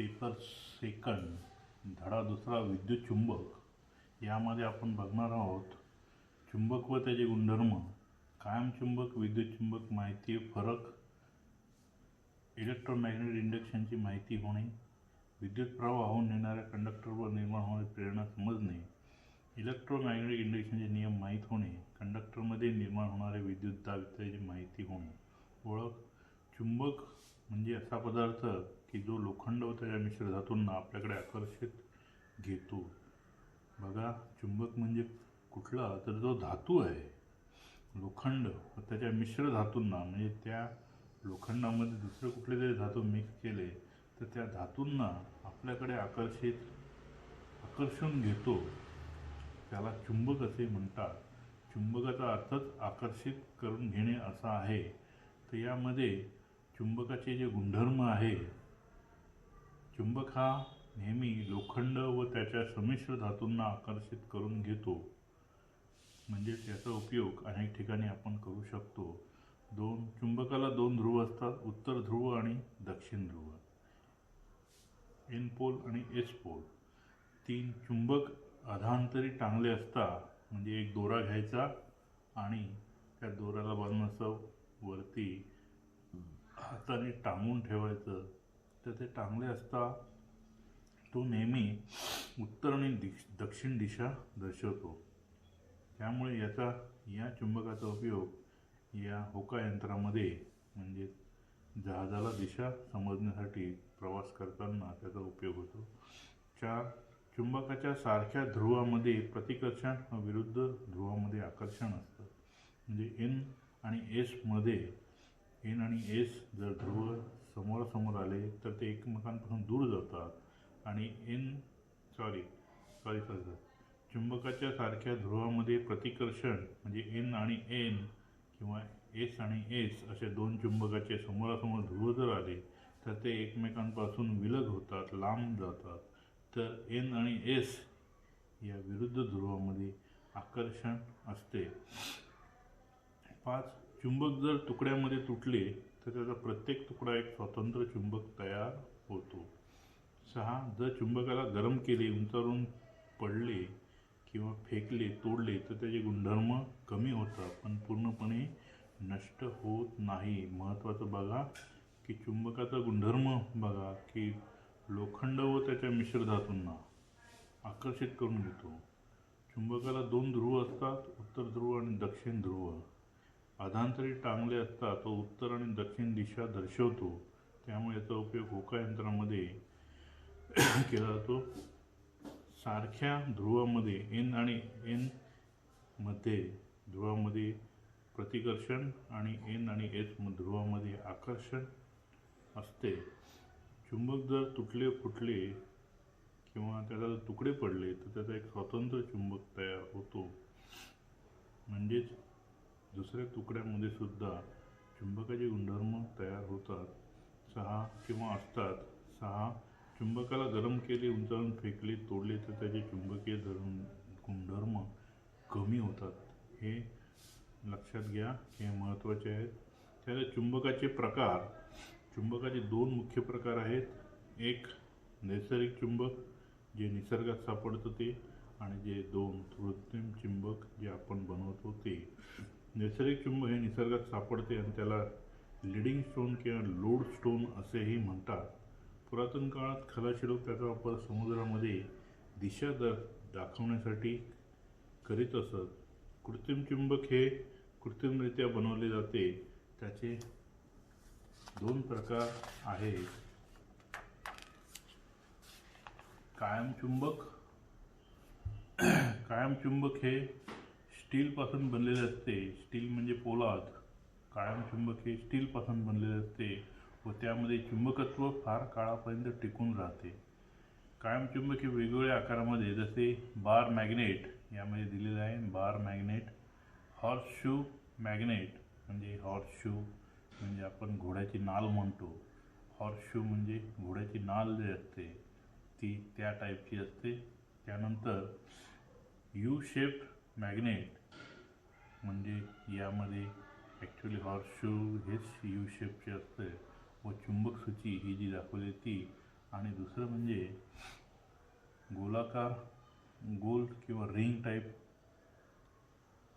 Paper second धडा दुसरा विद्युत चुंबक यामध्ये आपण बघणार आहोत चुंबक व त्याचे गुणधर्म, कायम चुंबक, विद्युत चुंबक, माहिती फरक, इलेक्ट्रोमॅग्नेटिक इंडक्शनची माहिती होणे, विद्युत प्रवाह वाहून नेणाऱ्या कंडक्टरवर निर्माण होणारी प्रेरणा समजणे, इलेक्ट्रोमॅग्नेटिक इंडक्शनचे नियम माहीत होणे, कंडक्टरमध्ये निर्माण होणारे विद्युत दाब इत्यादीची माहिती होणे. ओळख: चुंबक म्हणजे असा पदार्थ की जो लोखंड व त्याच्या मिश्र धातूंना आपल्याकडे आकर्षित घेतो. बघा, चुंबक म्हणजे कुठला, तर जो धातू आहे, लोखंड व त्याच्या मिश्र धातूंना, म्हणजे त्या लोखंडामध्ये दुसरे कुठले तरी धातू मिक्स केले तर त्या धातूंना आपल्याकडे आकर्षून घेतो, त्याला चुंबक असे म्हणतात. चुंबकाचा अर्थच आकर्षित करून घेणे असा आहे. तर यामध्ये चुंबकाचे जे गुणधर्म आहे, चुंबक हा नेहमी लोखंड व त्याच्या संमिश्र धातूंना आकर्षित करून घेतो. म्हणजे त्याचा उपयोग अनेक ठिकाणी आपण करू शकतो. चुंबकाला दोन ध्रुव असतात, उत्तर ध्रुव आणि दक्षिण ध्रुव, एन पोल आणि एस पोल. चुंबक अधांतरी टांगले असतात, म्हणजे एक दोरा घ्यायचा आणि त्या दोऱ्याला बांधून असं वरती हाताने टांगून ठेवायचं. तर ते टांगले असता तो नेहमी उत्तर आणि दक्षिण दिशा दर्शवतो. त्यामुळे या चुंबकाचा उपयोग या होका यंत्रामध्ये, म्हणजे जहाजाला दिशा समजण्यासाठी प्रवास करताना त्याचा उपयोग होतो. चुंबकाच्या सारख्या ध्रुवामध्ये प्रतिकर्षण व विरुद्ध ध्रुवामध्ये आकर्षण असतं. म्हणजे एन आणि एस जर ध्रुव समोरासमोर आले तर ते एकमेकांपासून दूर जातात आणि चुंबकाच्या सारख्या ध्रुवामध्ये प्रतिकर्षण म्हणजे एन आणि एन किंवा एस आणि एस असे दोन चुंबकाचे समोरासमोर ध्रुव जर आले तर ते एकमेकांपासून विलग होतात, लांब जातात. तर एन आणि एस या विरुद्ध ध्रुवामध्ये आकर्षण असते. 5. चुंबक जर तुकड्यामध्ये तुटले तर त्याचा प्रत्येक तुकडा एक स्वतंत्र चुंबक तयार होतो. 6. जर चुंबकाला गरम केले, उंचावरून पडले किंवा फेकले, तोडले तर त्याचे गुणधर्म कमी होतात, पण पूर्णपणे नष्ट होत नाही. महत्त्वाचं बघा की चुंबकाचा गुणधर्म बघा की लोखंड व त्याच्या मिश्र धातूंना आकर्षित करून घेतो. चुंबकाला दोन ध्रुव असतात, उत्तर ध्रुव आणि दक्षिण ध्रुव. अधांतरी टांगले असता तो उत्तर आणि दक्षिण दिशा दर्शवतो. त्यामुळे याचा उपयोग होका यंत्रामध्ये केला जातो. सारख्या ध्रुवामध्ये एन आणि एन मध्ये ध्रुवामध्ये प्रतिकर्षण आणि एन आणि एस ध्रुवामध्ये आकर्षण असते. चुंबक जर तुटले, फुटले किंवा त्याला तुकडे पडले तर त्याचा एक स्वतंत्र चुंबक तयार होतो. म्हणजेच दुसऱ्या तुकड्यामध्ये सुद्धा चुंबकाचे गुणधर्म तयार होतात. 6. चुंबकाला गरम केले, उंचावरून फेकले, तोडले तर त्याचे चुंबकीय गुणधर्म कमी होतात. हे लक्षात घ्या, हे महत्त्वाचे आहेत. त्याला चुंबकाचे प्रकार. चुंबकाचे दोन मुख्य प्रकार आहेत. एक नैसर्गिक चुंबक जे निसर्गात सापडतं ते, आणि जे दोन कृत्रिम चुंबक जे आपण बनवतो ते. नैसर्गिक चुंबक हे निसर्गात सापडते आणि त्याला लीडिंग स्टोन किंवा लोड स्टोन असेही म्हणतात. पुरातन काळात खलाशी लोक त्याचा वापर समुद्रामध्ये दिशा दाखवण्यासाठी करीत असत. कृत्रिम चुंबक हे कृत्रिमरित्या बनवले जाते. त्याचे दोन प्रकार आहेत. कायम चुंबक हे स्टीलपासून बनलेले असते. स्टील म्हणजे पोलाद. कायम चुंबक हे स्टीलपासून बनलेले असते व त्यामध्ये चुंबकत्व फार काळापर्यंत टिकून राहते. कायम चुंबक हे वेगवेगळ्या आकारामध्ये, जसे बार मॅग्नेट यामध्ये दिलेले आहे. बार मॅग्नेट, हॉर्सशू मॅग्नेट, म्हणजे आपण घोड्याची नाल म्हणतो. हॉर्सशू म्हणजे घोड्याची नाल जी असते ती त्या टाईपची असते. त्यानंतर यू शेप मॅग्नेट, म्हणजे यामध्ये ॲक्च्युली हॉर्सशू हेच यू शेपचे असते व चुंबक सूची ही जी दाखवली ती आणि दुसरं म्हणजे गोलाकार, गोल किंवा रिंग टाईप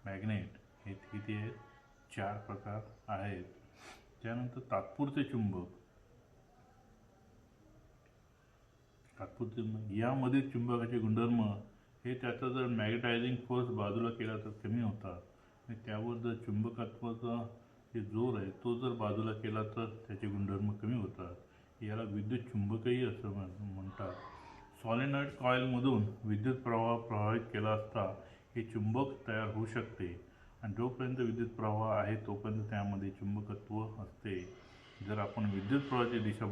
मॅग्नेट. हे किती आहेत? 4 प्रकार आहेत. त्यानंतर तात्पुरते चुंबक. यामध्ये चुंबकाचे गुणधर्म हे त्याचा जर मॅग्नेटायझिंग फोर्स बाजूला केला तर कमी होतात आणि त्यावर जर चुंबकत्वाचा जे जोर आहे तो जर बाजूला केला तर त्याचे गुणधर्म कमी होतात. याला विद्युत चुंबकही असं म्हणतात. सॉलिनॉइड कॉइलमधून विद्युत प्रवाह प्रवाहित केला असता हे चुंबक तयार होऊ शकते आणि जोपर्यंत विद्युत प्रवाह आहे तोपर्यंत त्यामध्ये चुंबकत्व असते. जर आपण विद्युत प्रवाहाची दिशा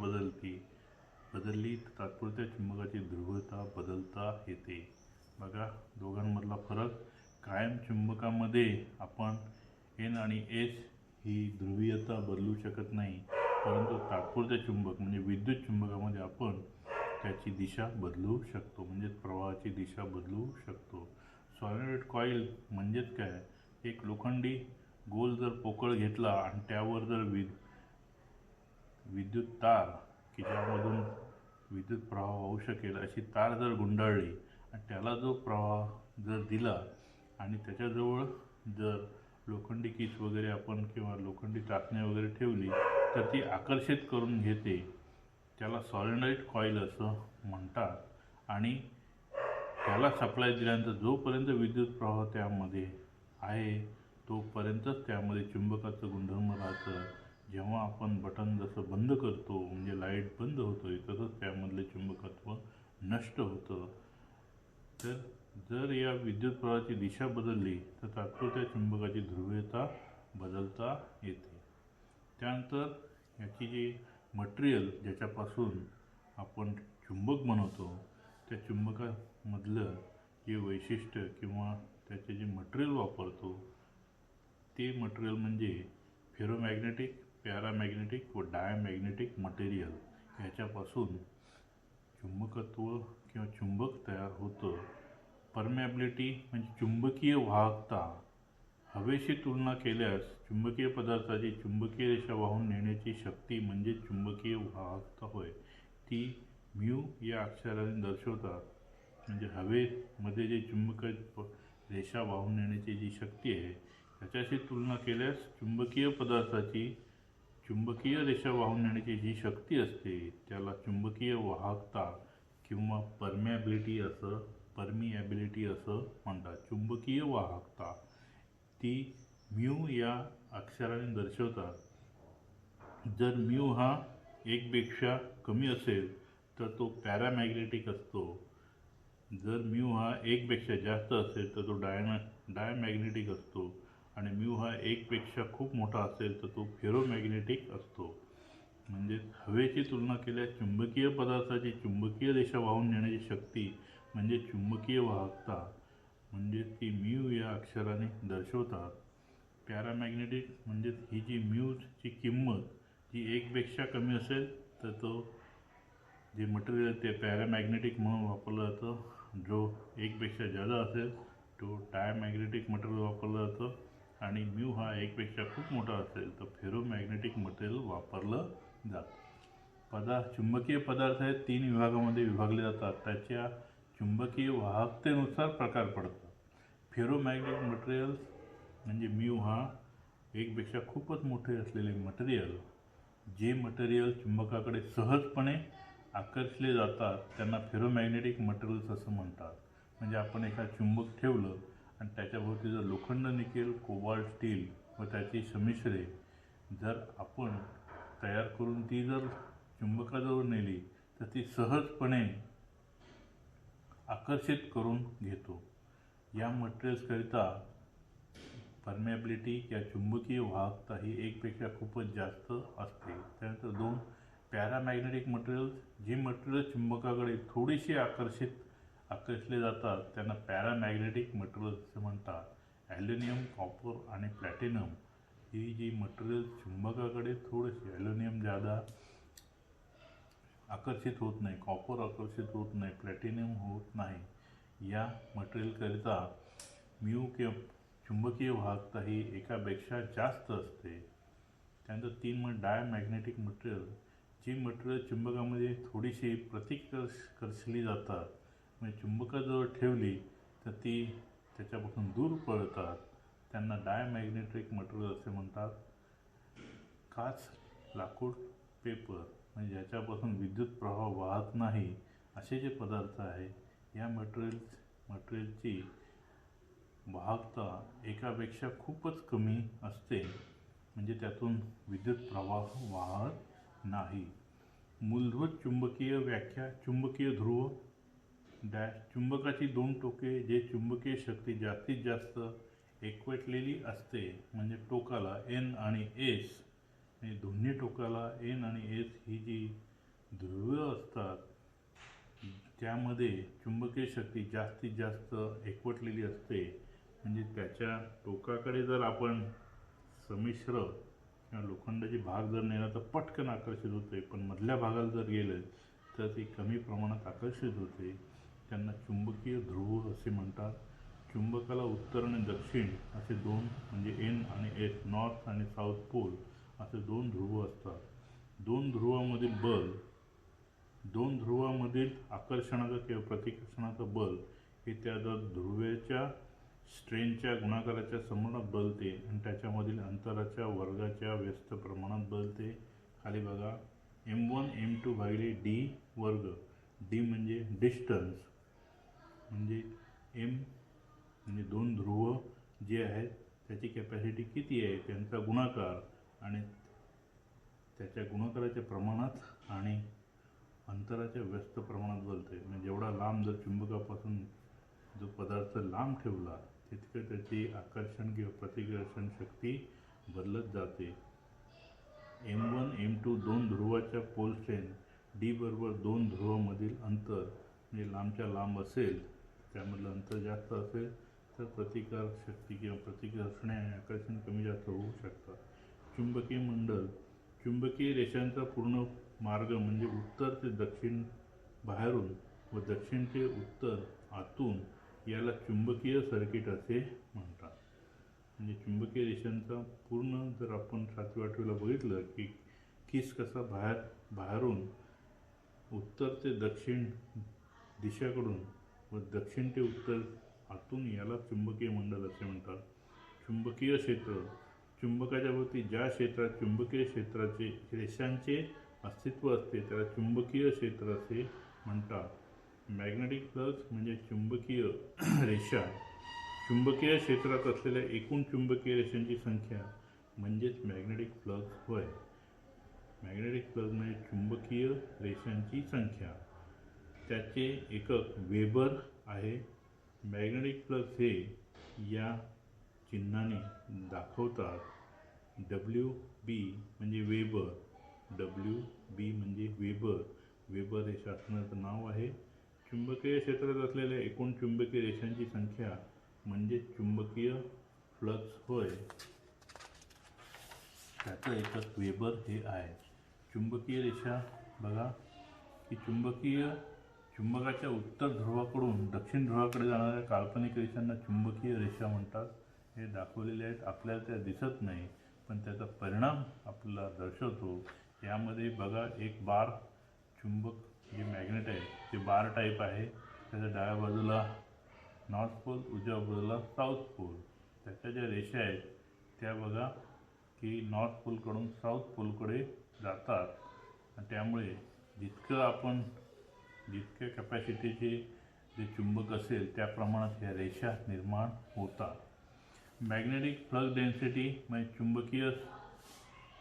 बदलली तर तात्पुरत्या चुंबकाची ध्रुवता बदलता येते. बघा दोघांमधला फरक. कायम चुंबकामध्ये आपण एन आणि एस ही ध्रुवीयता बदलू शकत नाही, परंतु तात्पुरत्या चुंबक म्हणजे विद्युत चुंबकामध्ये आपण त्याची दिशा बदलू शकतो, म्हणजेच प्रवाहाची दिशा बदलू शकतो. सॉलिनॉइड कॉईल म्हणजेच काय? एक लोखंडी गोल जर पोकळ घेतला आणि त्यावर जर विद्युत तार की ज्यामधून विद्युत प्रवाह वाहू शकेल अशी तार जर गुंडाळली आणि त्याला जो प्रवाह जर दिला आणि त्याच्याजवळ जर लोखंडी कीच वगैरे आपण किंवा लोखंडी चाचण्या वगैरे ठेवली तर ती आकर्षित करून घेते. त्याला सॉलिनॉइड कॉईल असं म्हणतात. आणि त्याला सप्लाय दिल्यानंतर जोपर्यंत विद्युत प्रवाह त्यामध्ये आहे तोपर्यंतच त्यामध्ये चुंबकाचं गुणधर्म राहतं. जेव्हा आपण बटन जसं बंद करतो म्हणजे लाईट बंद होतोय तसंच त्यामधले चुंबकत्व नष्ट होतं. तर जर या विद्युत प्रवाहाची दिशा बदलली तर तात्पुरत्या चुंबकाची ध्रुवीयता बदलता येते. त्यानंतर याची जी मटेरियल ज्याच्यापासून आपण चुंबक बनवतो त्या चुंबकामधलं जे वैशिष्ट्य किंवा त्याचे जे मटेरियल वापरतो ते मटेरियल म्हणजे फेरोमॅग्नेटिक, पॅरामॅग्नेटिक व डायमॅग्नेटिक मटेरियल. याच्यापासून चुंबकत्व किंवा चुंबक तयार होतं. परमेबिलिटी म्हणजे चुंबकीय वाहकता. हवेशी तुलना केल्यास चुंबकीय पदार्थाची चुंबकीय रेषा वाहून नेण्याची शक्ती म्हणजे चुंबकीय वाहकता होय. ती म्यू या अक्षराने दर्शवतात. म्हणजे हवेमध्ये जे चुंबकीय रेषा वाहून नेण्याची जी शक्ती आहे त्याच्याशी तुलना केल्यास चुंबकीय पदार्थाची चुंबकीय रेषा वाहून नेण्याची जी शक्ती असते त्याला चुंबकीय वाहकता किंवा परमिॲबिलिटी असं म्हणतात. चुंबकीय वाहकता ती म्यू या अक्षराने दर्शवतात. जर म्यू हा 1 पेक्षा कमी असेल तर तो पॅरामॅग्नेटिक असतो. जर म्यू हा 1 पेक्षा जास्त असेल तर तो डायमॅग्नेटिक असतो आणि म्यू हा 1 पेक्षा खूप मोठा असेल तर तो फेरोमॅग्नेटिक असतो. म्हणजे हवेची तुलना केल्यास चुंबकीय पदार्थाची चुंबकीय रेषा वाहून नेण्याची शक्ती म्हणजे चुंबकीय वाहकता म्हणजे ती म्यू या अक्षराने दर्शवतात. पॅरामॅग्नेटिक म्हणजे ही जी म्यूची किंमत जी 1 पेक्षा कमी असेल तर तो जे मटेरियल ते पॅरामॅग्नेटिक म्हणून वापरलं जातं. जो 1 पेक्षा जादा असेल तो डायमॅग्नेटिक मटेरियल वापरलं जातं आणि म्यू हा 1 पेक्षा खूप मोठा असेल तर फेरोमॅग्नेटिक मटेरियल वापरलं जातं. चुंबकीय पदार्थ हे 3 विभागामध्ये विभागले जातात. त्याच्या चुंबकीय वाहकतेनुसार प्रकार पडतात. फेरोमॅग्नेटिक मटेरियल म्हणजे म्यू हा 1 पेक्षा खूपच मोठे असलेले मटेरियल. जे मटेरियल चुंबकाकडे सहजपणे आकर्षले जातात त्यांना फेरोमॅग्नेटिक मटेरियल्स असं म्हणतात. म्हणजे आपण एखादं चुंबक ठेवलं आणि त्याच्याभोवती जर लोखंड, निकेल, कोबाल्ट, स्टील व त्याची संमिश्रे जर आपण तयार करून ती जर चुंबकाजवळ नेली तर ती सहजपणे आकर्षित करून घेतो. या मटेरियल्सकरिता परमिॲबिलिटी या चुंबकीय वाहकता ही 1 पेक्षा खूपच जास्त असते. त्यानंतर 2 पॅरामॅग्नेटिक मटेरियल्स. जी मटेरियल चुंबकाकडे थोडीशी आकर्षले जातात त्यांना पॅरामॅग्नेटिक मटेरियल्स असे म्हणतात. ॲल्युमिनियम, कॉपर आणि प्लॅटिनम ही जी मटेरियल चुंबकाकडे थोडीशी, ॲल्युमिनियम जादा आकर्षित होत नाही, कॉपर आकर्षित होत नाही, प्लॅटिनम होत नाही. या मटेरियलकरिता म्यू किंवा चुंबकीय वाहकता ही 1 पेक्षा जास्त असते. त्यानंतर 3 डायमॅग्नेटिक मटेरियल. जी मटेरियल चुंबकामध्ये थोडीशी प्रतिकर्षली जातात, म्हणजे चुंबकाजवळ ठेवली तर ती त्याच्यापासून दूर पळतात, त्यांना डायमॅग्नेटिक मटेरियल असे म्हणतात. काच, लाकूड, पेपर म्हणजे ज्याच्यापासून विद्युत प्रवाह वाहत नाही असे जे पदार्थ आहे, या मटेरियलची वाहकता एकापेक्षा खूपच कमी असते, म्हणजे त्यातून विद्युत प्रवाह वाहत नाही. मूलभूत चुंबकीय व्याख्या. चुंबकीय ध्रुव डॅश चुंबकाची दोन टोके जे चुंबकीय शक्ती जास्तीत जास्त एकवटलेली असते, म्हणजे टोकाला N आणि S, म्हणजे दोन्ही टोकाला N आणि S ही जी ध्रुव असतात त्यामध्ये चुंबकीय शक्ती जास्तीत जास्त एकवटलेली असते, म्हणजे त्याच्या टोकाकडे जर आपण संमिश्र किंवा लोखंडाची भाग जर नेला तर पटकन आकर्षित होते, पण मधल्या भागाला जर गेलं तर ती कमी प्रमाणात आकर्षित होते. त्यांना चुंबकीय ध्रुव असे म्हणतात. चुंबकाला उत्तर आणि दक्षिण असे दोन, म्हणजे N आणि S, नॉर्थ आणि साऊथ पोल असे दोन ध्रुव असतात. दोन ध्रुवामधील आकर्षणाचं किंवा प्रतिकर्षणाचं बल हे त्या ध्रुवेच्या स्ट्रेनच्या गुणाकाराच्या समूहात बलते आणि त्याच्यामधील अंतराच्या वर्गाच्या व्यस्त प्रमाणात बलते. खाली बघा, M1 M2 भागिले D वर्ग. D म्हणजे डिस्टन्स, म्हणजे M म्हणजे दोन ध्रुव जे आहेत त्याची कॅपॅसिटी किती आहे त्यांचा गुणाकार आणि त्याच्या गुणाकाराच्या प्रमाणात आणि अंतराच्या व्यस्त प्रमाणात बलते. म्हणजे जेवढा लांब जर चुंबकापासून जो पदार्थ लांब ठेवला तितकं त्याची आकर्षण किंवा प्रतिकर्षण शक्ती बदलत जाते. M1 M2 दोन ध्रुवाच्या पोल स्ट्रेन D बरोबर दोन ध्रुवामधील अंतर, म्हणजे लांबच्या लांब असेल त्यामधलं अंतर जास्त असेल तर प्रतिकार शक्ती किंवा प्रतिकर्षण आणि आकर्षण कमी जास्त होऊ शकतात. चुंबकीय मंडल. चुंबकीय रेषांचा पूर्ण मार्ग म्हणजे उत्तर ते दक्षिण बाहेरून व दक्षिण ते उत्तर आतून याला चुंबकीय सर्किट असे म्हणतात. म्हणजे चुंबकीय रेषांचा पूर्ण जर आपण 7वी 8वीला बघितलं की किस कसा बाहेरून उत्तर ते दक्षिण दिशाकडून व दक्षिण ते उत्तर आतून याला चुंबकीय मंडल असे म्हणतात. चुंबकीय क्षेत्र. चुंबकाच्या भोवती ज्या क्षेत्रात चुंबकीय क्षेत्राचे रेषांचे अस्तित्व असते त्याला चुंबकीय क्षेत्र असे म्हणतात. मॅग्नेटिक फ्लक्स म्हणजे चुंबकीय रेषा. चुंबकीय क्षेत्रात असलेल्या एकूण चुंबकीय रेषांची संख्या म्हणजेच मॅग्नेटिक फ्लक्स होय. मॅग्नेटिक फ्लक्स म्हणजे चुंबकीय रेषांची संख्या. त्याचे एकक वेबर आहे. मॅग्नेटिक फ्लक्स हे या चिन्हाने दाखवतात. WB म्हणजे वेबर, WB म्हणजे वेबर हे शास्त्रज्ञाचं नाव आहे. चुंबकीय क्षेत्रात असलेल्या एकूण चुंबकीय रेषांची संख्या म्हणजे चुंबकीय फ्लक्स होय. त्याचं एकक वेबर हे आहे. चुंबकीय रेषा बघा की चुंबकाच्या उत्तर ध्रुवाकडून दक्षिण ध्रुवाकडे जाणाऱ्या काल्पनिक रेषांना चुंबकीय रेषा म्हणतात. हे दाखवलेले आहेत. आपल्याला त्या दिसत नाही पण त्याचा परिणाम आपल्याला दर्शवतो. यामध्ये बघा एक बार चुंबक जे मॅग्नेट आहे ते बार टाईप आहे. त्याच्या डाव्या बाजूला नॉर्थ पोल, उजव्या बाजूला साऊथ पोल. त्याच्या ज्या रेषा आहेत त्या बघा की नॉर्थ पोलकडून साऊथ पोलकडे जातात आणि त्यामुळे जितक्या कॅपॅसिटीचे जे चुंबक असेल त्या प्रमाणात ह्या रेषा निर्माण होतात. मॅग्नेटिक फ्लक्स डेन्सिटी म्हणजे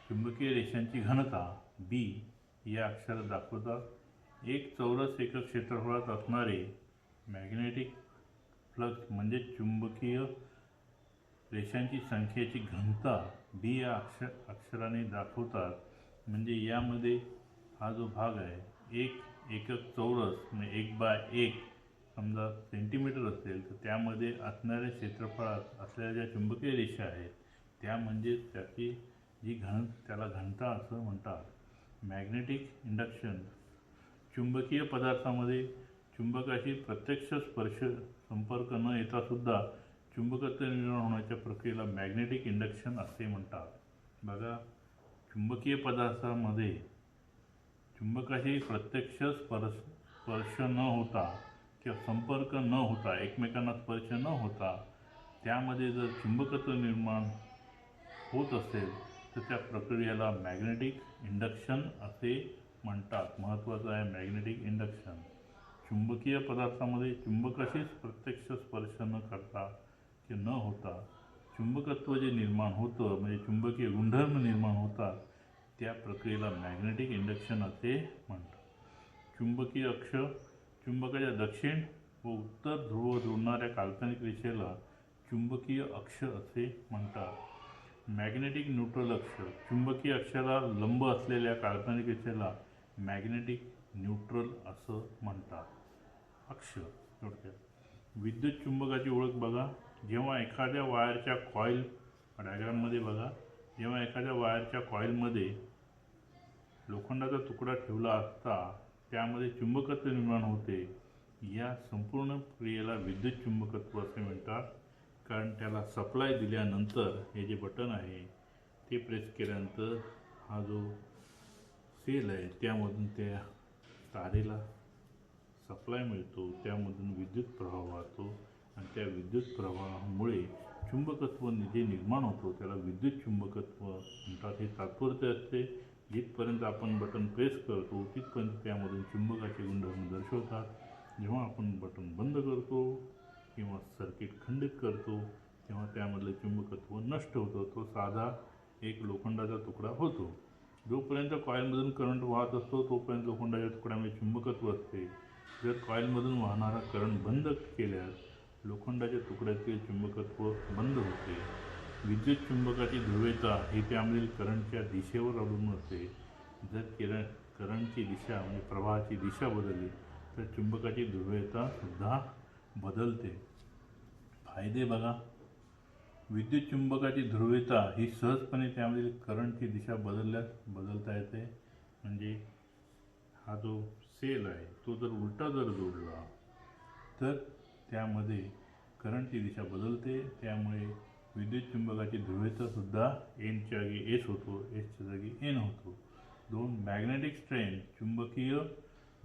चुंबकीय रेषांची घनता B या अक्षरात दाखवतात. एक चौरस एकक क्षेत्रफळात असणारे मॅग्नेटिक फ्लक्स म्हणजे चुंबकीय रेषांची संख्येची घनता B या अक्षराने दाखवतात. म्हणजे यामध्ये हा जो भाग आहे एक एकक चौरस म्हणजे 1/1 समजा सेंटीमीटर असेल तर त्यामध्ये असणाऱ्या क्षेत्रफळात असलेल्या ज्या चुंबकीय रेषा आहेत त्या म्हणजे त्याची त्याला घनता असं म्हणतात. Magnetic induction. चुंबकीय पदार्थामध्ये चुंबकाशी प्रत्यक्ष संपर्क न येता सुद्धा चुंबकत्व निर्माण होण्याच्या प्रक्रियेला मॅग्नेटिक इंडक्शन असे म्हणतात. बघा चुंबकीय पदार्थामध्ये चुंबकाशी प्रत्यक्ष स्पर्श न होता किंवा संपर्क न होता, एकमेकांना स्पर्श न होता त्यामध्ये जर चुंबकत्व निर्माण होत असेल तर त्या प्रक्रियेला मॅग्नेटिक इंडक्शन असे म्हणतात. महत्त्वाचं आहे मॅग्नेटिक इंडक्शन. चुंबकीय पदार्थामध्ये चुंबकाशीच प्रत्यक्ष स्पर्श न करता की न होता चुंबकत्व जे निर्माण होतं म्हणजे चुंबकीय गुणधर्म निर्माण होतात त्या प्रक्रियेला मॅग्नेटिक इंडक्शन असे म्हणतात. चुंबकीय अक्ष चुंबकाच्या दक्षिण व उत्तर ध्रुव जोडणाऱ्या काल्पनिक रेषेला चुंबकीय अक्ष असे म्हणतात. मॅग्नेटिक न्यूट्रल अक्ष चुंबकीय अक्षाला लंब असलेल्या काल्पनिक रेषेला मॅग्नेटिक न्यूट्रल असं म्हणतात. अक्ष थोडक्यात विद्युत चुंबकाची ओळख बघा. जेव्हा एखाद्या वायरच्या कॉईल डायग्राममध्ये बघा, जेव्हा एखाद्या वायरच्या कॉईलमध्ये लोखंडाचा तुकडा ठेवला असता त्यामध्ये चुंबकत्व निर्माण होते. या संपूर्ण क्रियेला विद्युत चुंबकत्व असे म्हणतात. कारण त्याला सप्लाय दिल्यानंतर हे जे बटन आहे ते प्रेस केल्यानंतर हा जो सेल आहे त्यामधून त्या तारेला सप्लाय मिळतो, त्यामधून विद्युत प्रवाह वाहतो आणि त्या विद्युत प्रवाहामुळे चुंबकत्व जे निर्माण होतो त्याला विद्युत चुंबकत्व म्हणतात. हे तात्पुरते असते. जिथपर्यंत आपण बटन प्रेस करतो तिथपर्यंत त्यामधून चुंबकाचे गुणधर्म दर्शवतात. जेव्हा आपण बटन बंद करतो किंवा सर्किट खंडित करतो तेव्हा त्यामधलं चुंबकत्व नष्ट होतं. तो साधा एक लोखंडाचा तुकडा होतो. जोपर्यंत कॉईलमधून करंट वाहत असतो तोपर्यंत लोखंडाच्या तुकड्यामध्ये चुंबकत्व असते. जर कॉईलमधून वाहणारा करंट बंद केल्यास लोखंडाच्या तुकड्यातील चुंबकत्व बंद होते. विद्युत चुंबकाची ध्रुवीयता ही त्यामधील करंटच्या दिशेवर अवलंबून असते. जर करंटची दिशा म्हणजे प्रवाहाची दिशा बदलली तर चुंबकाची ध्रुवीयता सुद्धा बदलते. फायदे बघा. विद्युत चुंबकाची ध्रुवीयता ही सहजपणे त्यामधील करंटची दिशा बदलता येते. म्हणजे हा जो सेल आहे तो जर उलटा जर जोडला तर त्यामध्ये करंटची दिशा बदलते. त्यामुळे विद्युत चुंबकाची ध्रुवीयता सुद्धा एनच्या जागी एस होतो, एसच्या जागी एन होतो. 2 मॅग्नेटिक स्ट्रेंथ चुंबकीय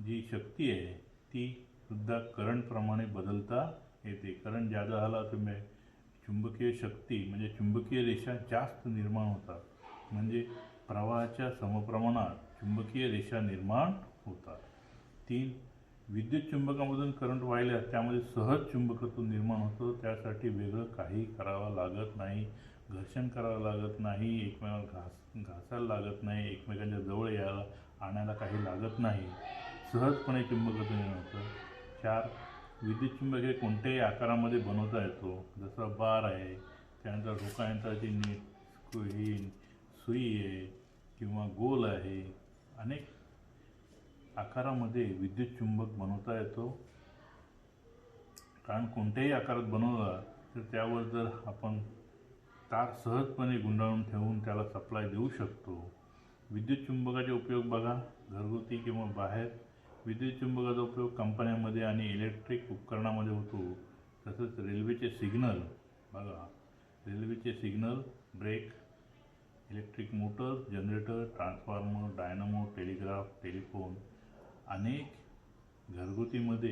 जी शक्ती आहे ती सुद्धा करंटप्रमाणे बदलता येते. करंट जादा झाला तर चुंबकीय शक्ती म्हणजे चुंबकीय रेषा जास्त निर्माण होतात. म्हणजे प्रवाहाच्या समप्रमाणात चुंबकीय रेषा निर्माण होतात. 3 विद्युत चुंबकामधून करंट वाहिल्यास त्यामध्ये सहज चुंबकत्व निर्माण होतं. त्यासाठी वेगळं काही करावं लागत नाही, घर्षण करावं लागत नाही, एकमेकांना घासायला लागत नाही, एकमेकांच्या जवळ आणायला काही लागत नाही. सहजपणे चुंबकत्व निर्माण होतं. 4 विद्युत चुंबक हे कोणत्याही आकारामध्ये बनवता येतो. जसं बार आहे, त्यानंतर रोकायंत्राची सुई आहे किंवा गोल आहे. अनेक आकारामध्ये विद्युत चुंबक बनवता येतो. कारण कोणत्याही आकारात बनवला तर त्यावर जर आपण तार सहजपणे गुंडाळून ठेवून त्याला सप्लाय देऊ शकतो. विद्युत चुंबकाचे उपयोग बघा. घरगुती किंवा बाहेर विद्युत चुंबकाचा उपयोग कंपन्यांमध्ये आणि इलेक्ट्रिक उपकरणामध्ये होतो. तसंच रेल्वेचे सिग्नल बघा. रेल्वेचे signal, brake, electric motor, generator, transformer, dynamo, telegraph, telephone. अनेक घरगुतीमध्ये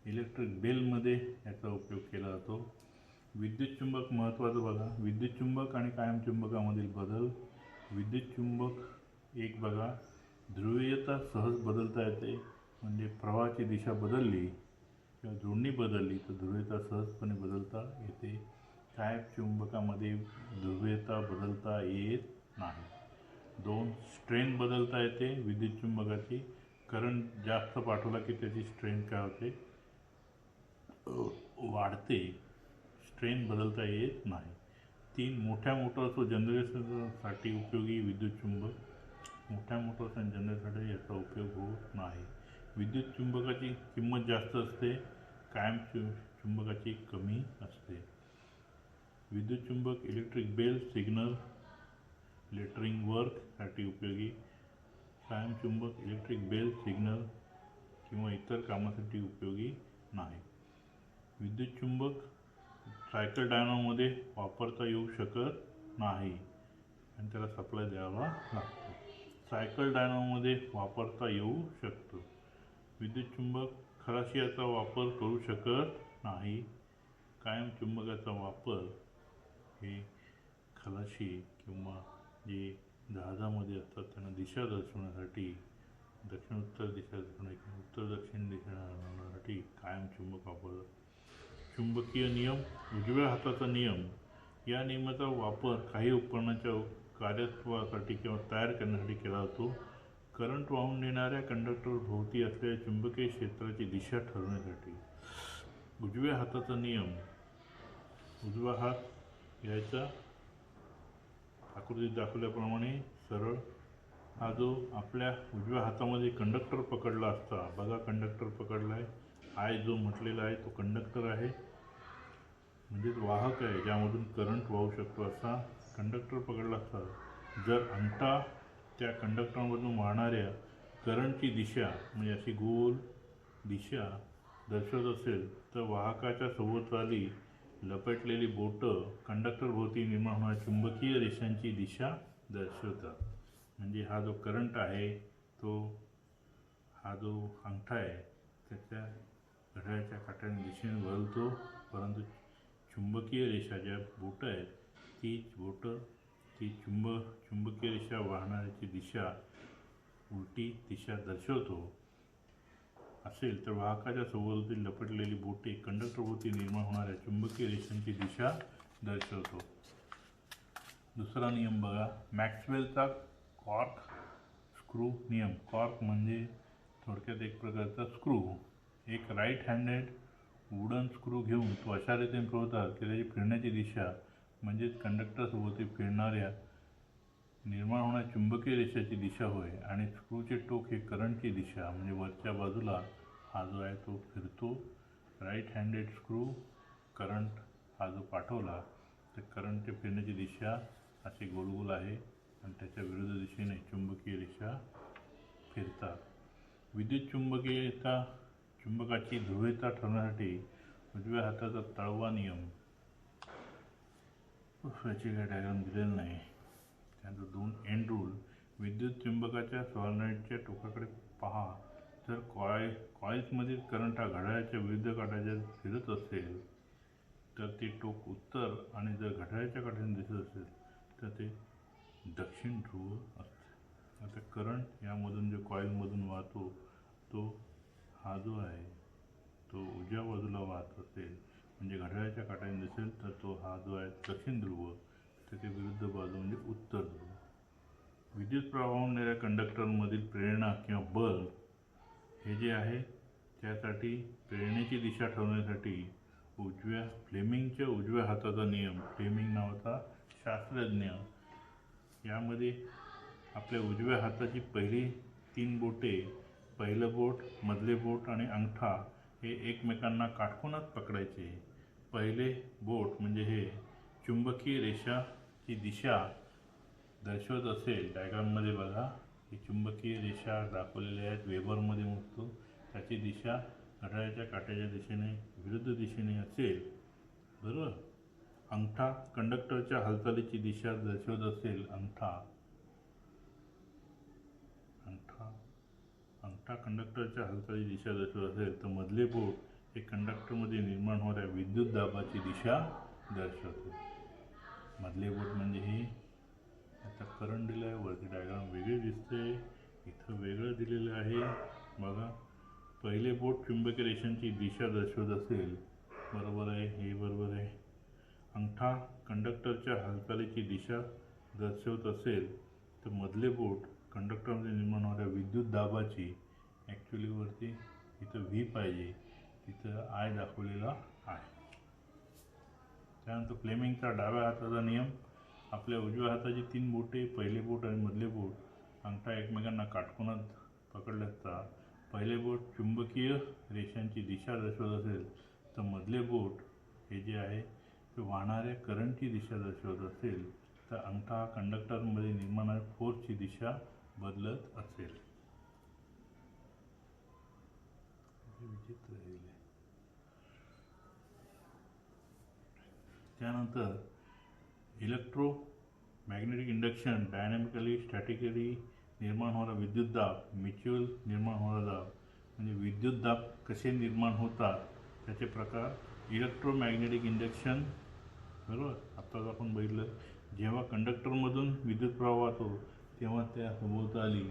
इलेक्ट्रिक बेलमध्ये याचा उपयोग केला जातो. विद्युत चुंबक महत्त्वाचं बघा. विद्युत चुंबक आणि कायम चुंबकामधील बदल. विद्युत चुंबक एक बघा, ध्रुवीयता सहज बदलता येते. म्हणजे प्रवाहाची दिशा बदलली किंवा जोडणी बदलली तर ध्रुवीयता सहजपणे बदलता येते. कायम चुंबकामध्ये ध्रुवीयता बदलता येत नाही. 2 स्ट्रेंथ बदलता येते विद्युत चुंबकाची. करंट जास्त पाठवला की त्याची स्ट्रेंथ काय होते, वाढते. स्ट्रेंथ बदलता येत नाही. 3 मोठ्या मोटर्स व जनरेटरसाठी उपयोगी विद्युत चुंबक. मोठ्या मोटर्स आणि जनरेटरसाठी याचा उपयोग होत नाही. विद्युत चुंबकाची किंमत जास्त असते, कायम चुंबकाची कमी असते. विद्युत चुंबक इलेक्ट्रिक बेल, सिग्नल, लेटरिंग वर्कसाठी उपयोगी. कायम चुंबक इलेक्ट्रिक बेल, सिग्नल किंवा इतर कामासाठी उपयोगी नाही. विद्युत चुंबक सायकल डायनामोमध्ये वापरता येऊ शकत नाही आणि त्याला सप्लाय द्यावा लागतो. सायकल डायनामोमध्ये वापरता येऊ शकतो. विद्युत चुंबक खलाशियाचा वापर करू शकत नाही. कायम चुंबकाचा वापर हे खलाशी किंवा जे जहाजामध्ये असतात त्यांना दिशा दर्शवण्यासाठी, दक्षिण उत्तर दिशा दर्शवणे किंवा उत्तर दक्षिण दिशा दर्शवण्यासाठी कायम चुंबक वापरतात. चुंबकीय नियम, उजव्या हाताचा नियम. या नियमाचा वापर काही उपकरणाच्या कार्यत्वासाठी किंवा तयार करण्यासाठी केला जातो. करंट वाहून नेणाऱ्या कंडक्टर भोवती असलेल्या चुंबकीय क्षेत्राची दिशा ठरवण्यासाठी. उजव्या हाताचा नियम. उजवा हात घ्यायचा, आकृतीत दाखवल्याप्रमाणे सरळ. हा जो आपल्या उजव्या हातामध्ये कंडक्टर पकडला असता, बघा कंडक्टर पकडला आहे, आय जो म्हटलेला आहे तो कंडक्टर आहे, म्हणजेच वाहक आहे ज्यामधून करंट वाहू शकतो असा कंडक्टर पकडला असता. जर अंगठा त्या कंडक्टरमधून वाहणाऱ्या करंटची दिशा म्हणजे अशी गोल दिशा दर्शवत असेल तर वाहकाच्या सभोवताली लपेटलेली बोटं कंडक्टर भोवती निर्माण होणाऱ्या चुंबकीय रेषांची दिशा दर्शवतात. म्हणजे हा जो करंट आहे तो हा जो अंगठा आहे त्याच्या घड्याळाच्या काट्याने दिशेने बदलतो, परंतु चुंबकीय रेषा ज्या बोटं आहेत ती चुंबकीय रेषा वाहणाऱ्याची दिशा उलटी दिशा दर्शवतो असेल तर वाहकाच्या सभोवताली लपटलेली बोटे कंडक्टरभोवती निर्माण होणाऱ्या चुंबकीय रेषांची दिशा दर्शवतो. दुसरा नियम बघा, मॅक्सवेलचा कॉर्क स्क्रू नियम. कॉर्क म्हणजे थोडक्यात एक प्रकारचा स्क्रू. एक राईट हँडेड वुडन स्क्रू घेऊन तो अशा रीतीने फिरवतात की त्याची फिरण्याची दिशा म्हणजेच कंडक्टरसोबती फिरणाऱ्या निर्माण होणाऱ्या चुंबकीय रेषेची दिशा होय, आणि स्क्रूचे टोक हे करंटची दिशा म्हणजे वरच्या बाजूला हा जो आहे तो फिरतो. राईट हँडेड स्क्रू, करंट हा जो पाठवला तर करंटच्या फिरण्याची दिशा अशी गोलगोल आहे आणि त्याच्या विरुद्ध दिशेने चुंबकीय रेषा फिरतात. विद्युत चुंबकाची ध्रुवीयता ठरवण्यासाठी उजव्या हाताचा तळवा नियम. याची काही डायग्राम दिलेलं नाही. त्यानंतर 2 एंड रूल. विद्युत चुंबकाच्या सॉलिनॉइडच्या टोकाकडे पहा. जर कॉइल्समधील करंट हा घड्याळाच्या विरुद्ध काट्याच्या फिरत असेल तर ते टोक उत्तर, आणि जर घड्याळाच्या काट्याने दिसत असेल तर ते दक्षिण ध्रुव असते. आता करंट यामधून जो कॉइलमधून वाहतो तो हा जो आहे तो उजव्या बाजूला वाहत असेल म्हणजे घड्याळाच्या काट्याने दिसेल तर तो हा जो आहे दक्षिण ध्रुव, त्याच्या विरुद्ध बाजू म्हणजे उत्तर ध्रुव. विद्युत प्रवाह होणाऱ्या कंडक्टरमधील प्रेरणा किंवा बल हे जे आहे त्यासाठी प्रेरणेची दिशा ठरवण्यासाठी फ्लेमिंगच्या उजव्या हाताचा नियम. फ्लेमिंग नावाचा शास्त्रज्ञ यामध्ये आपल्या उजव्या हाताची पहिली 3 बोटे, पहिलं बोट, मधले बोट आणि अंगठा हे एकमेकांना काटकोनात पकडायचे. पहिले बोट म्हणजे हे चुंबकीय रेषाची दिशा दर्शवत असेल, डायग्राममध्ये बघा ही चुंबकीय रेषा दाखवलेल्या आहेत, वेबरमध्ये मोजतो, त्याची दिशा घड्याळाच्या काट्याच्या दिशेने विरुद्ध दिशेने असेल, बरोबर. अंगठा कंडक्टरच्या हालचालीची दिशा दर्शवत असेल, अंगठा कंडक्टरच्या हालचालीची दिशा दर्शवत असेल तर मधले बोट हे कंडक्टरमध्ये निर्माण होणाऱ्या विद्युत दाबाची दिशा दर्शवते. मधले बोट म्हणजे हे आता करंट दिलं आहे, वरती डायग्राम वेगळी दिसते, इथं वेगळं दिलेलं आहे बघा. पहिले बोट चुंबकीय रेषांची दिशा दर्शवत असेल, बरोबर आहे, हे बरोबर आहे. अंगठा कंडक्टरच्या हालचालीची दिशा दर्शवत असेल तर मधले बोट कंडक्टरमध्ये निर्माण होणाऱ्या विद्युत दाबाची, ॲक्च्युली वरती इथं व्ही पाहिजे, तिथं आय दाखवलेला आहे. त्यानंतर फ्लेमिंगचा डाव्या हाताचा नियम. आपल्या उजव्या हाताची 3 बोटे, पहिले बोट आणि मधले बोट अंगठा एकमेकांना काटकोनात पकडले असता पहिले बोट चुंबकीय रेषांची दिशा दर्शवत असेल तर मधले बोट हे जे आहे ते वाहणाऱ्या करंटची दिशा दर्शवत असेल तर अंगठा कंडक्टरमध्ये निर्माण होणाऱ्या फोर्सची दिशा बदलत असेल. विचित्र आहे. त्यानंतर इलेक्ट्रोमॅग्नेटिक इंडक्शन, डायनॅमिकली, स्टॅटिकली, निर्माण होणारा विद्युत दाब, म्युच्युअल निर्माण होणारा दाब म्हणजे विद्युत दाब कसे निर्माण होतात त्याचे प्रकार, इलेक्ट्रोमॅग्नेटिक इंडक्शन, बरोबर. आत्ताच आपण बघितलं, जेव्हा कंडक्टरमधून विद्युत प्रवाह वाहतो तेव्हा त्या सभोवताली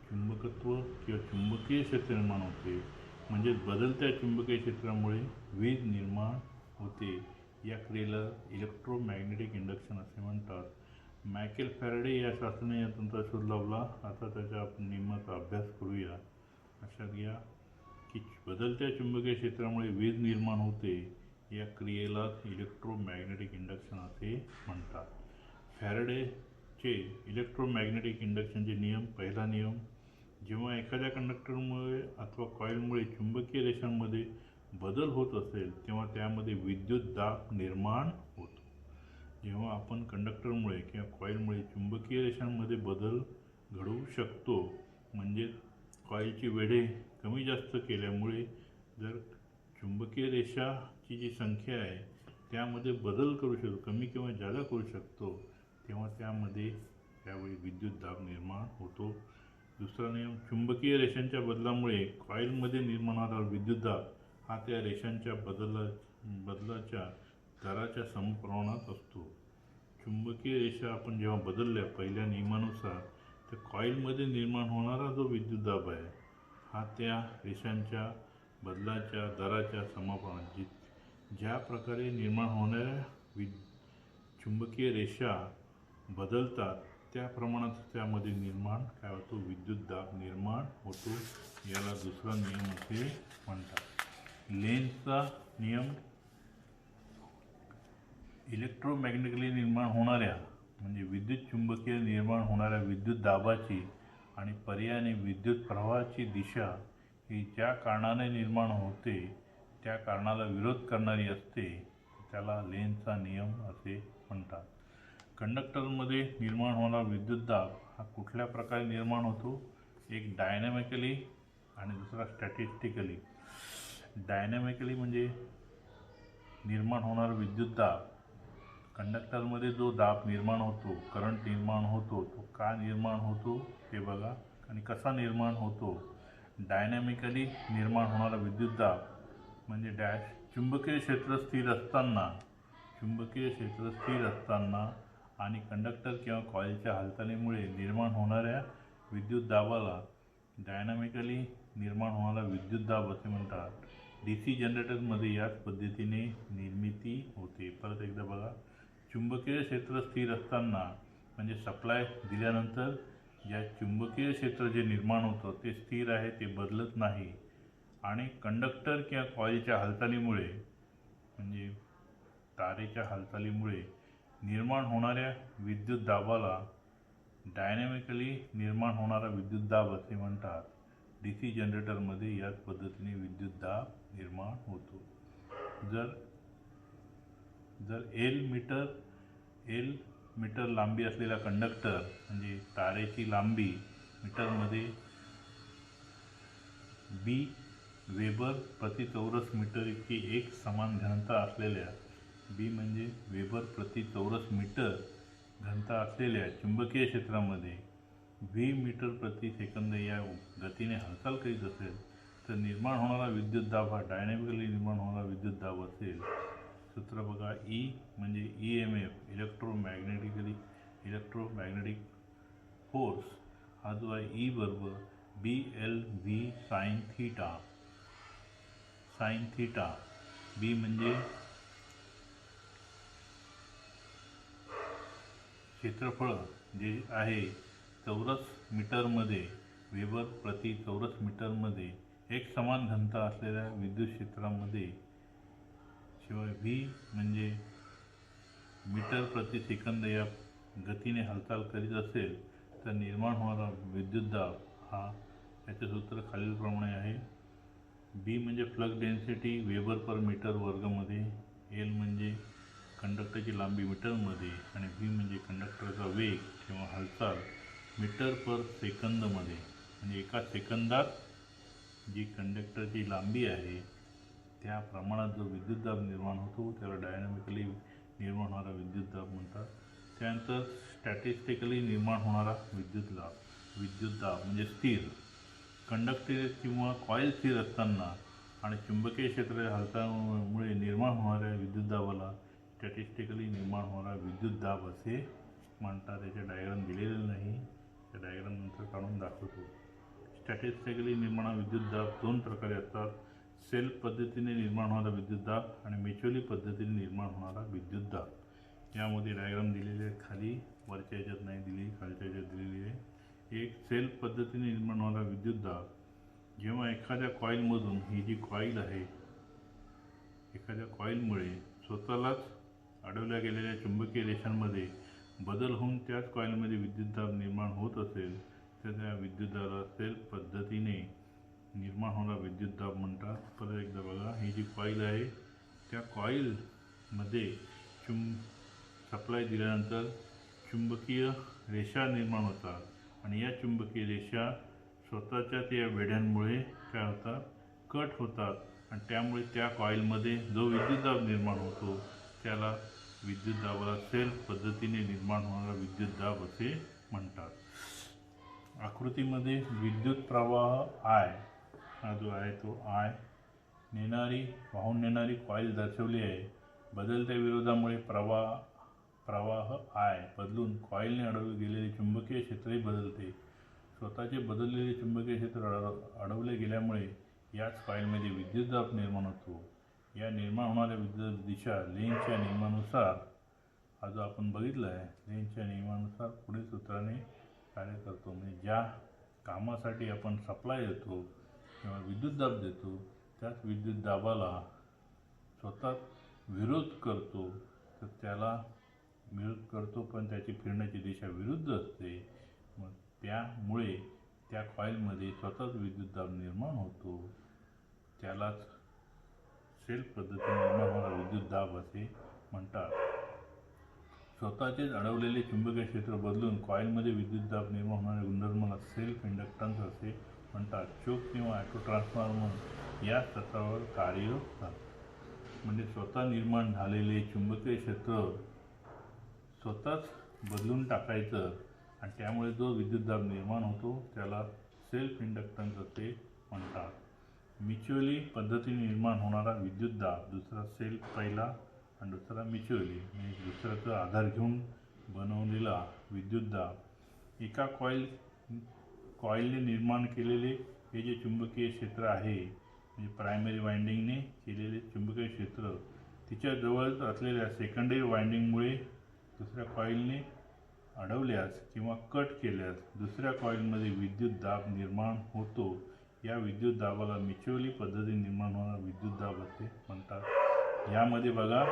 चुंबकत्व किंवा चुंबकीय क्षेत्र निर्माण होते, म्हणजे बदलत्या चुंबकीय क्षेत्रामुळे वीज निर्माण होते. या क्रियेला इलेक्ट्रोमॅग्नेटिक इंडक्शन असे म्हणतात. मायकेल फॅराडे या शास्त्रज्ञाने या तंत्राचा शोध लावला. आता त्याचा आपण नियमाचा अभ्यास करूया. लक्षात घ्या की बदलत्या चुंबकीय क्षेत्रामुळे वीज निर्माण होते, या क्रियेलाच इलेक्ट्रोमॅग्नेटिक इंडक्शन असे म्हणतात. फॅराडेचे इलेक्ट्रोमॅग्नेटिक इंडक्शनचे नियम. पहिला नियम, जेव्हा एखाद्या कंडक्टरमुळे अथवा कॉइलमुळे चुंबकीय रेषांमध्ये बदल होत असेल तेव्हा त्यामध्ये विद्युत दाब निर्माण होतो. जेव्हा आपण कंडक्टरमुळे किंवा कॉइलमुळे चुंबकीय रेषांमध्ये बदल घडवू शकतो, म्हणजे कॉइलची वेढे कमी जास्त केल्यामुळे जर चुंबकीय रेषाची जी संख्या आहे त्यामध्ये बदल करू शकतो, कमी किंवा जादा करू शकतो, तेव्हा त्यावेळी विद्युत दाब निर्माण होतो. दुसरा नियम, चुंबकीय रेषांच्या बदलामुळे कॉइलमध्ये निर्माण होणारा विद्युत दाब हा त्या रेषांच्या बदलाच्या दराच्या समप्रमाणात असतो. चुंबकीय रेषा आपण जेव्हा बदलल्या पहिल्या नियमानुसार, तर कॉइलमध्ये निर्माण होणारा जो विद्युत दाब आहे हा त्या रेषांच्या बदलाच्या दराच्या समप्रमाणात, ज्या प्रकारे निर्माण होणाऱ्या चुंबकीय रेषा बदलतात त्या प्रमाणात त्यामध्ये निर्माण काय होतो, विद्युत दाब निर्माण होतो. याला दुसरा नियम असे म्हणतात. लेन्झचा नियम, इलेक्ट्रोमॅग्नेटिकली निर्माण होणाऱ्या म्हणजे विद्युत चुंबकीय निर्माण होणाऱ्या विद्युत दाबाची आणि पर्यायाने विद्युत प्रवाहाची दिशा ही ज्या कारणाने निर्माण होते त्या कारणाला विरोध करणारी असते, त्याला लेन्झचा नियम असे म्हणतात. कंडक्टरमध्ये निर्माण होणारा विद्युत दाब हा कुठल्या प्रकारे निर्माण होतो, एक डायनॅमिकली आणि दुसरा स्टॅटिस्टिकली. डायनॅमिकली म्हणजे निर्माण होणारा विद्युत दाब, कंडक्टरमध्ये जो दाब निर्माण होतो, करंट निर्माण होतो, तो का निर्माण होतो ते बघा आणि कसा निर्माण होतो. डायनॅमिकली निर्माण होणारा विद्युत दाब म्हणजे चुंबकीय क्षेत्र स्थिर असताना आणि कंडक्टर किंवा कॉइलच्या हालचालीमुळे निर्माण होणाऱ्या विद्युत दाबाला डायनॅमिकली निर्माण होणारा विद्युत दाब असे म्हणतात. DC जनरेटरमध्ये याच पद्धतीने निर्मिती होते. परत एकदा बघा, चुंबकीय क्षेत्र स्थिर असताना म्हणजे सप्लाय दिल्यानंतर या चुंबकीय क्षेत्र जे निर्माण होतं ते स्थिर आहे, ते बदलत नाही. आणि कंडक्टर किंवा कॉइलच्या हालचालीमुळे म्हणजे तारेच्या हालचालीमुळे निर्माण होणाऱ्या विद्युत दाबाला डायनॅमिकली निर्माण होणारा विद्युत दाब असे म्हणतात. DC जनरेटरमध्ये याच पद्धतीने विद्युत दाब निर्माण होतो. जर एल मीटर लांबी असलेला कंडक्टर म्हणजे तारेची लांबी मीटरमध्ये बी वेबर प्रति चौरस मीटर इतकी एक समान घनता असलेल्या, बी म्हणजे वेबर प्रति चौरस मीटर घनता असलेल्या चुंबकीय क्षेत्रामध्ये व्ही मीटर प्रति सेकंद या गतीने हालचाल करीत असेल तर निर्माण होणारा विद्युत दाब हा डायनॅमिकली निर्माण होणारा विद्युत दाब असेल. सूत्र बघा, ई म्हणजे EMF इलेक्ट्रोमॅग्नेटिक फोर्स हा जो आहे ई बरोबर BLV साइन थिटा. बी म्हणजे क्षेत्रफळ जे आहे चौरस मीटरमध्ये, वेबर प्रति चौरस मीटरमध्ये एक समान घनता असलेल्या विद्युत क्षेत्रामध्ये, शिवाय व्ही म्हणजे मीटर प्रति सेकंद या गतीने हालचाल करीत असेल तर निर्माण होणारा विद्युत दाब हा, याचे सूत्र खालीलप्रमाणे आहे. बी म्हणजे flux density weber per metre वर्गमध्ये, एल म्हणजे कंडक्टरची लांबी मीटरमध्ये आणि व्ही म्हणजे कंडक्टरचा वेग किंवा हालचाल मीटर पर सेकंदमध्ये. म्हणजे एका सेकंदात जी कंडक्टरची लांबी आहे त्या प्रमाणात जो विद्युत दाब निर्माण होतो त्याला डायनॅमिकली निर्माण होणारा विद्युत दाब म्हणतात. त्यानंतर स्टॅटिस्टिकली निर्माण होणारा विद्युत दाब. विद्युतदाब म्हणजे स्थिर. कंडक्टर किंवा कॉईल स्थिर असताना आणि चुंबकीय क्षेत्राच्या हालचालीमुळे निर्माण होणाऱ्या विद्युतदाबाला स्टॅटिस्टिकली निर्माण होणारा विद्युतदाब असे म्हणतात. याचे डायग्राम दिलेले नाही, त्या डायग्राम नंतर काढून दाखवतो. स्टॅटिस्टिकली निर्माण विद्युतदाब दोन प्रकारे असतात. सेल्फ पद्धतीने निर्माण होणारा विद्युतदाब आणि म्युच्युअली पद्धतीने निर्माण होणारा विद्युतदाब. यामध्ये डायग्राम दिलेले आहेत, खाली वरच्या ह्याच्यात नाही दिली, खालच्या ह्याच्यात दिलेली आहे. एक सेल्फ पद्धतीने निर्माण होणारा विद्युतदाब, जेव्हा एखाद्या कॉईलमधून, ही जी कॉईल आहे, एखाद्या कॉईलमुळे स्वतःलाच अडवल्या गेलेल्या चुंबकीय रेषांमध्ये बदल होऊन त्याच कॉईलमध्ये विद्युतदाब निर्माण होत असेल तर त्या विद्युतदाबाला सेल्फ पद्धतीने निर्माण होणारा विद्युतदाब म्हणतात. परत एकदा बघा, ही जी कॉईल आहे त्या कॉईलमध्ये सप्लाय दिल्यानंतर चुंबकीय रेषा निर्माण होतात आणि या चुंबकीय रेषा स्वतःच्याच या वेढ्यांमुळे काय होतात, कट होतात आणि त्यामुळे त्या कॉईलमध्ये जो विद्युतदाब निर्माण होतो त्याला विद्युतदाबाला सेल्फ पद्धतीने निर्माण होणारा विद्युतदाब असे म्हणतात. आकृतीमध्ये विद्युत प्रवाह I, हा जो आहे तो I वाहून नेणारी कॉईल दर्शवली आहे. बदलत्या विरोधामुळे प्रवाह I बदलून कॉईलने अडवले गेलेले चुंबकीय क्षेत्रही बदलते. स्वतःचे बदललेले चुंबकीय क्षेत्र अडवले गेल्यामुळे याच कॉईलमध्ये विद्युतदाब निर्माण होतो. या निर्माण होणाऱ्या विद्युत दिशा लेन्झच्या नियमानुसार, हा जो आपण बघितला आहे, लेन्झच्या नियमानुसार पुढील सूत्राने कार्य करतो. म्हणजे ज्या कामासाठी आपण सप्लाय देतो किंवा विद्युतदाब देतो त्याच विद्युतदाबाला स्वतः विरोध करतो, तर त्याला विरोध करतो पण त्याची फिरण्याची दिशा विरुद्ध असते. मग त्यामुळे त्या कॉईलमध्ये स्वतःच विद्युतदाब निर्माण होतो. त्यालाच सेल्फ पद्धतीने निर्माण होणारा विद्युतदाब असे म्हणतात. स्वतःचेच अडवलेले चुंबकीय क्षेत्र बदलून कॉईलमध्ये विद्युतदाब निर्माण होणाऱ्या गुणधर्माला सेल्फ इंडक्टन्स असे म्हणतात. चोक किंवा ऑटो ट्रान्सफॉर्मर या तत्त्वावर कार्य करतात. म्हणजे स्वतः निर्माण झालेले चुंबकीय क्षेत्र स्वतःच बदलून टाकायचं आणि त्यामुळे जो विद्युतदाब निर्माण होतो त्याला सेल्फ इंडक्टन्स असे म्हणतात. म्युच्युअली पद्धतीने निर्माण होणारा विद्युतदाब, दुसरा सेल्फ पहिला आणि दुसरा म्युच्युअली म्हणजे दुसऱ्याचा आधार घेऊन बनवलेला विद्युतदाब. एका कॉईलने निर्माण केलेले हे जे चुंबकीय क्षेत्र आहे, म्हणजे प्रायमरी वाइंडिंगने केलेले चुंबकीय क्षेत्र, तिच्या जवळच असलेल्या सेकंडरी वाइंडिंगमुळे दुसऱ्या कॉईलने अडवल्यास किंवा कट केल्यास दुसऱ्या कॉईलमध्ये विद्युतदाब निर्माण होतो. या विद्युतदाबाला म्युच्युअली पद्धतीने निर्माण होणारा विद्युतदाब असे म्हणतात. यामध्ये बघा,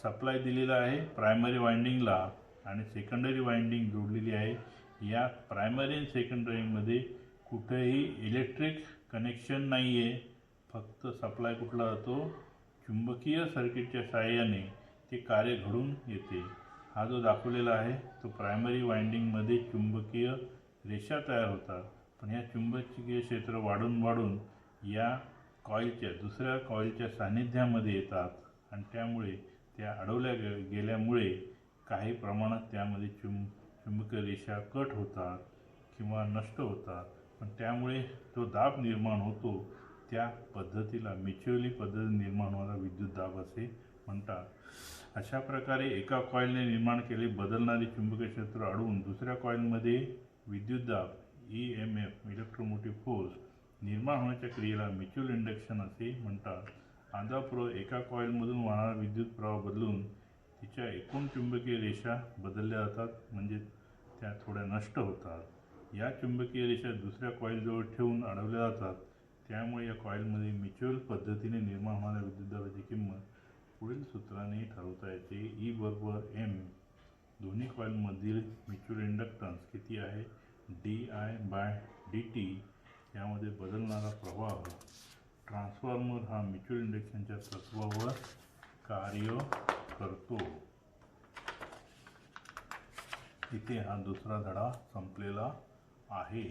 सप्लाय दिलेला आहे प्रायमरी वाइंडिंगला आणि सेकंडरी वाइंडिंग जोडलेली आहे. या प्रायमरी आणि सेकंडरीमध्ये कुठेही इलेक्ट्रिक कनेक्शन नाही आहे, फक्त सप्लाय कुठला जातो, चुंबकीय सर्किटच्या सहाय्याने ते कार्य घडून येते. हा जो दाखवलेला आहे तो प्रायमरी वाइंडिंगमध्ये चुंबकीय रेषा तयार होतात, पण या चुंबकीय क्षेत्र वाढून या कॉईलच्या दुसऱ्या कॉईलच्या सान्निध्यामध्ये येतात आणि त्यामुळे त्या अडवल्या गेल्यामुळे काही प्रमाणात त्यामध्ये चुंबकीय रेषा कट होतात किंवा नष्ट होतात. पण त्यामुळे जो दाब निर्माण होतो त्या पद्धतीला म्युच्युअली पद्धतीने निर्माण होणारा विद्युतदाब असे म्हणतात. अशा प्रकारे एका कॉईलने निर्माण केले बदलणारे चुंबकीय क्षेत्र अडवून दुसऱ्या कॉईलमध्ये विद्युतदाब EMF इलेक्ट्रोमोटिव्ह फोर्स निर्माण होण्याच्या क्रियेला म्युच्युअल इंडक्शन असे म्हणतात. आंधापूर्वक एका कॉईलमधून वाहणारा विद्युत प्रवाह बदलून तिच्या एकूण चुंबकीय रेषा बदलल्या जातात, म्हणजे त्या थोड्या नष्ट होतात. या चुंबकीय रेषा दुसऱ्या कॉईलजवळ ठेवून अडवल्या जातात. त्यामुळे या कॉईलमध्ये म्युच्युअल पद्धतीने निर्माण होणाऱ्या विद्युतदाबाची किंमत पुढील सूत्राने ठरवता येते. E = M. दोन्ही कॉईलमधील म्युच्युअल इंडक्टन्स किती आहे, di/dt. यामध्ये बदलणारा प्रवाह. ट्रान्सफॉर्मर हा म्युच्युअल इंडक्शनच्या तत्त्वावर कार्य करतो. इथे हा दुसरा धडा संपलेला आहे.